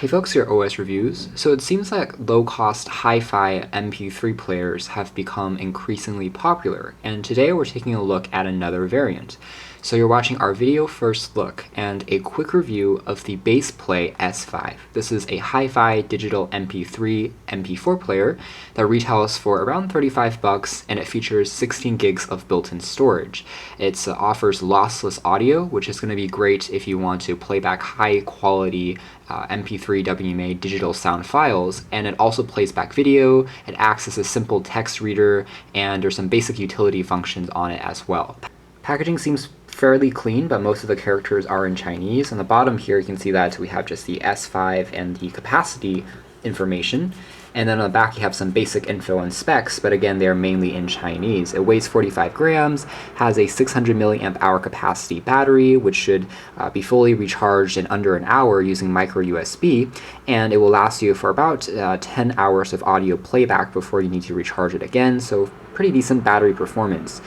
Hey folks, here OS Reviews. So it seems like low-cost hi-fi MP3 players have become increasingly popular, and today we're taking a look at another variant. So you're watching our video first look and a quick review of the Bassplay S5. This is a hi-fi digital MP3, MP4 player that retails for around 35 bucks, and it features 16 gigs of built-in storage. It offers lossless audio, which is going to be great if you want to play back high-quality MP3 WMA digital sound files, and it also plays back video. It acts as a simple text reader, and there's some basic utility functions on it as well. Packaging seems fairly clean, but most of the characters are in Chinese. On the bottom here, you can see that we have just the S5 and the capacity information. And then on the back, you have some basic info and specs, but again, they're mainly in Chinese. It weighs 45 grams, has a 600 milliamp hour capacity battery, which should be fully recharged in under an hour using micro USB, and it will last you for about 10 hours of audio playback before you need to recharge it again, so pretty decent battery performance.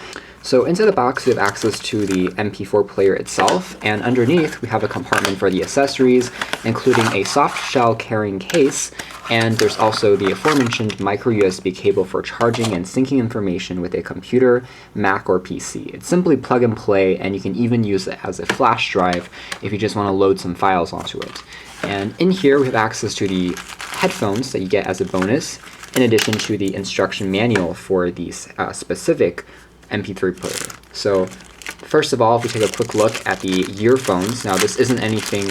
So inside the box, we have access to the MP4 player itself, and underneath we have a compartment for the accessories, including a soft shell carrying case, and there's also the aforementioned micro USB cable for charging and syncing information with a computer, Mac, or PC. It's simply plug and play, and you can even use it as a flash drive if you just want to load some files onto it. And in here we have access to the headphones that you get as a bonus, in addition to the instruction manual for the specific MP3 player. So first of all, if we take a quick look at the earphones, now this isn't anything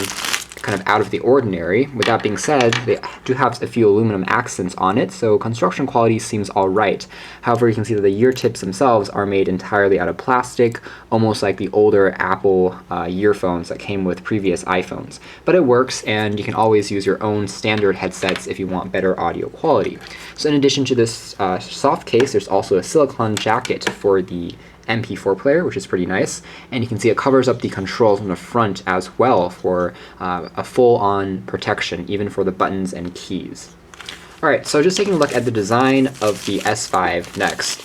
kind of out of the ordinary. With that being said, they do have a few aluminum accents on it, so construction quality seems all right. However, you can see that the ear tips themselves are made entirely out of plastic, almost like the older Apple earphones that came with previous iPhones. But it works, and you can always use your own standard headsets if you want better audio quality. So in addition to this soft case, there's also a silicone jacket for the MP4 player, which is pretty nice, and you can see it covers up the controls on the front as well for a full-on protection, even for the buttons and keys. Alright, so just taking a look at the design of the S5 next.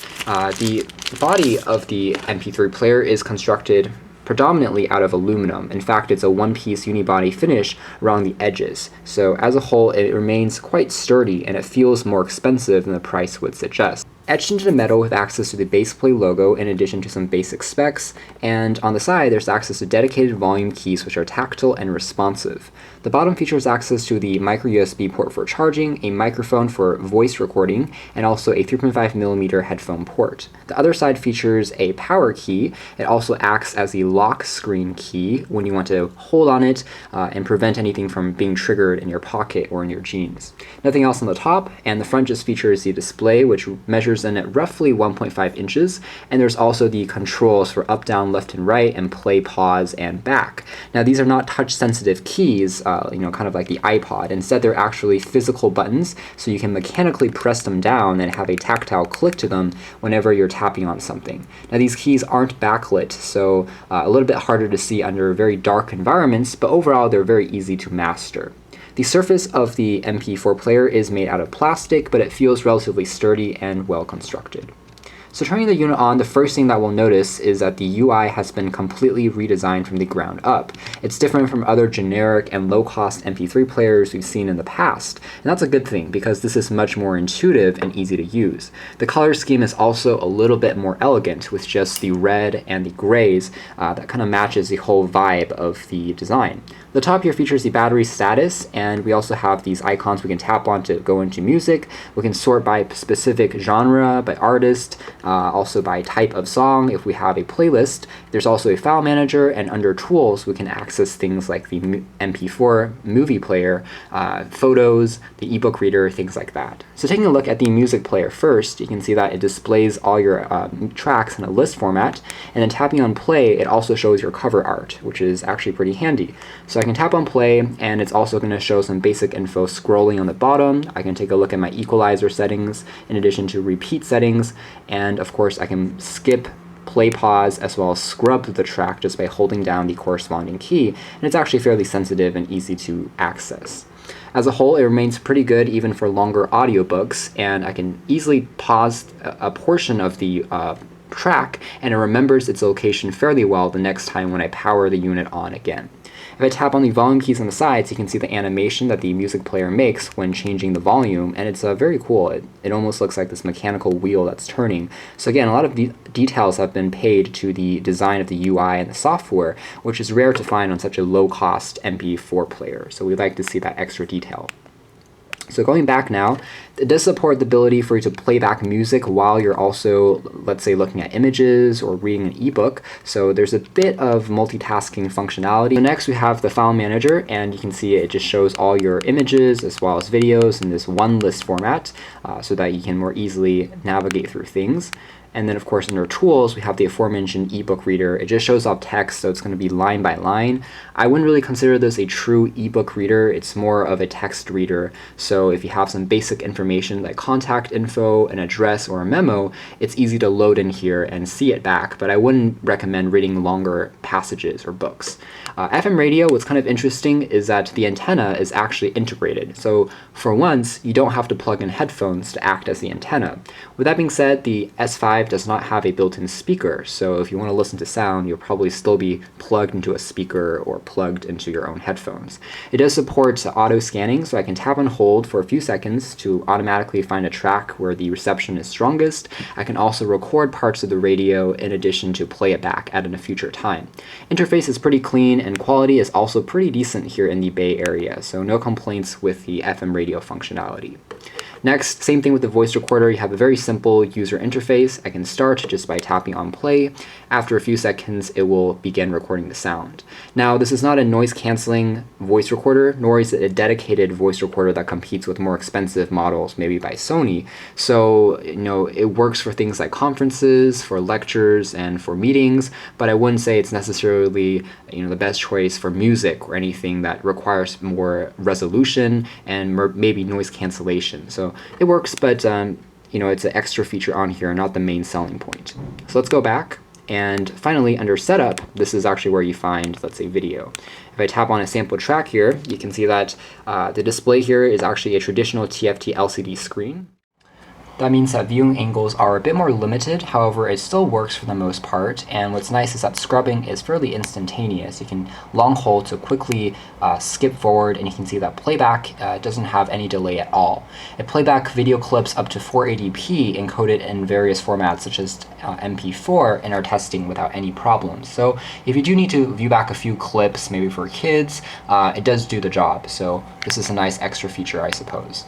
The body of the MP3 player is constructed predominantly out of aluminum. In fact, it's a one-piece unibody finish around the edges. So as a whole, it remains quite sturdy, and it feels more expensive than the price would suggest. Etched into the metal with access to the Bassplay logo in addition to some basic specs, and on the side there's access to dedicated volume keys which are tactile and responsive. The bottom features access to the micro USB port for charging, a microphone for voice recording, and also a 3.5mm headphone port. The other side features a power key. It also acts as a lock screen key when you want to hold on it and prevent anything from being triggered in your pocket or in your jeans. Nothing else on the top, and the front just features the display, which measures in at roughly 1.5 inches, and there's also the controls for up, down, left, and right, and play, pause, and back. Now these are not touch-sensitive keys, kind of like the iPod. Instead, they're actually physical buttons, so you can mechanically press them down and have a tactile click to them whenever you're tapping on something. Now these keys aren't backlit, so a little bit harder to see under very dark environments, but overall they're very easy to master. The surface of the MP4 player is made out of plastic, but it feels relatively sturdy and well constructed. So turning the unit on, the first thing that we'll notice is that the UI has been completely redesigned from the ground up. It's different from other generic and low-cost MP3 players we've seen in the past, and that's a good thing because this is much more intuitive and easy to use. The color scheme is also a little bit more elegant with just the red and the grays that kind of matches the whole vibe of the design. The top here features the battery status, and we also have these icons we can tap on to go into music. We can sort by specific genre, by artist, also by type of song if we have a playlist. There's also a file manager, and under tools we can access things like the MP4 movie player, photos, the Ebook Reader, things like that. So taking a look at the music player first, you can see that it displays all your tracks in a list format, and then tapping on play, it also shows your cover art, which is actually pretty handy. So I can tap on play, and it's also going to show some basic info scrolling on the bottom. I can take a look at my equalizer settings in addition to repeat settings, and of course I can skip, play, pause, as well as scrub the track just by holding down the corresponding key, and it's actually fairly sensitive and easy to access. As a whole, it remains pretty good even for longer audiobooks, and I can easily pause a portion of the track, and it remembers its location fairly well the next time when I power the unit on again. If I tap on the volume keys on the sides, you can see the animation that the music player makes when changing the volume, and it's very cool. It almost looks like this mechanical wheel that's turning. So again, a lot of details have been paid to the design of the UI and the software, which is rare to find on such a low-cost MP4 player. So we like to see that extra detail. So going back now, it does support the ability for you to play back music while you're also, let's say, looking at images or reading an ebook. So there's a bit of multitasking functionality. So next we have the file manager, and you can see it just shows all your images as well as videos in this one list format so that you can more easily navigate through things. And then, of course, under Tools, we have the aforementioned Ebook Reader. It just shows off text, so it's going to be line by line. I wouldn't really consider this a true ebook reader. It's more of a text reader. So if you have some basic information like contact info, an address, or a memo, it's easy to load in here and see it back, but I wouldn't recommend reading longer passages or books. FM radio, what's kind of interesting is that the antenna is actually integrated. So for once, you don't have to plug in headphones to act as the antenna. With that being said, the S5 does not have a built-in speaker, so if you want to listen to sound, you'll probably still be plugged into a speaker or plugged into your own headphones. It does support auto scanning, so I can tap and hold for a few seconds to automatically find a track where the reception is strongest. I can also record parts of the radio in addition to play it back at a future time. Interface is pretty clean, and quality is also pretty decent here in the Bay Area, so no complaints with the FM radio functionality. Next, same thing with the voice recorder. You have a very simple user interface. I can start just by tapping on play. After a few seconds, it will begin recording the sound. Now, this is not a noise-canceling voice recorder, nor is it a dedicated voice recorder that competes with more expensive models, maybe by Sony. So, it works for things like conferences, for lectures, and for meetings, but I wouldn't say it's necessarily, the best choice for music or anything that requires more resolution and maybe noise cancellation. So it works, but it's an extra feature on here, not the main selling point. So let's go back. And finally, under Setup, this is actually where you find, let's say, video. If I tap on a sample track here, you can see that the display here is actually a traditional TFT LCD screen. That means that viewing angles are a bit more limited, however it still works for the most part, and what's nice is that scrubbing is fairly instantaneous. You can long hold to quickly skip forward, and you can see that playback doesn't have any delay at all. It playback video clips up to 480p encoded in various formats such as MP4 in our testing without any problems. So if you do need to view back a few clips, maybe for kids, it does do the job. So this is a nice extra feature, I suppose.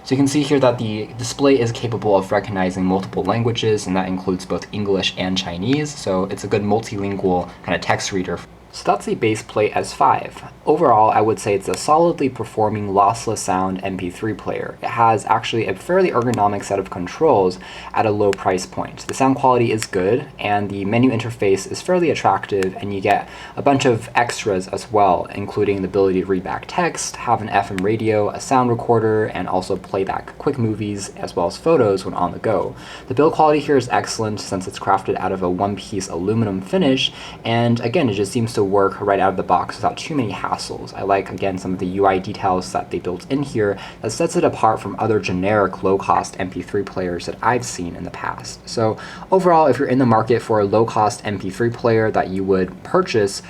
So you can see here that the display is capable of recognizing multiple languages, and that includes both English and Chinese, so it's a good multilingual kind of text reader. So that's the Bassplay S5. Overall, I would say it's a solidly performing lossless sound MP3 player. It has actually a fairly ergonomic set of controls at a low price point. The sound quality is good, and the menu interface is fairly attractive, and you get a bunch of extras as well, including the ability to read back text, have an FM radio, a sound recorder, and also play back quick movies as well as photos when on the go. The build quality here is excellent since it's crafted out of a one-piece aluminum finish, and again, it just seems to work right out of the box without too many hassles. I like, again, some of the UI details that they built in here that sets it apart from other generic low-cost MP3 players that I've seen in the past. So overall, if you're in the market for a low-cost MP3 player that you would purchase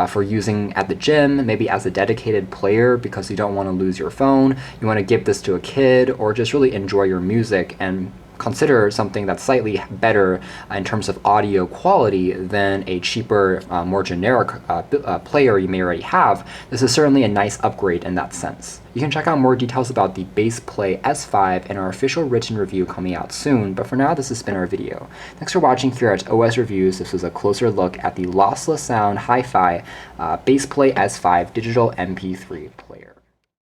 for using at the gym, maybe as a dedicated player because you don't want to lose your phone, you want to give this to a kid, or just really enjoy your music and consider something that's slightly better in terms of audio quality than a cheaper, more generic player you may already have, this is certainly a nice upgrade in that sense. You can check out more details about the Bassplay S5 in our official written review coming out soon, but for now this has been our video. Thanks for watching here at OS Reviews. This was a closer look at the lossless sound hi-fi Bassplay S5 digital MP3.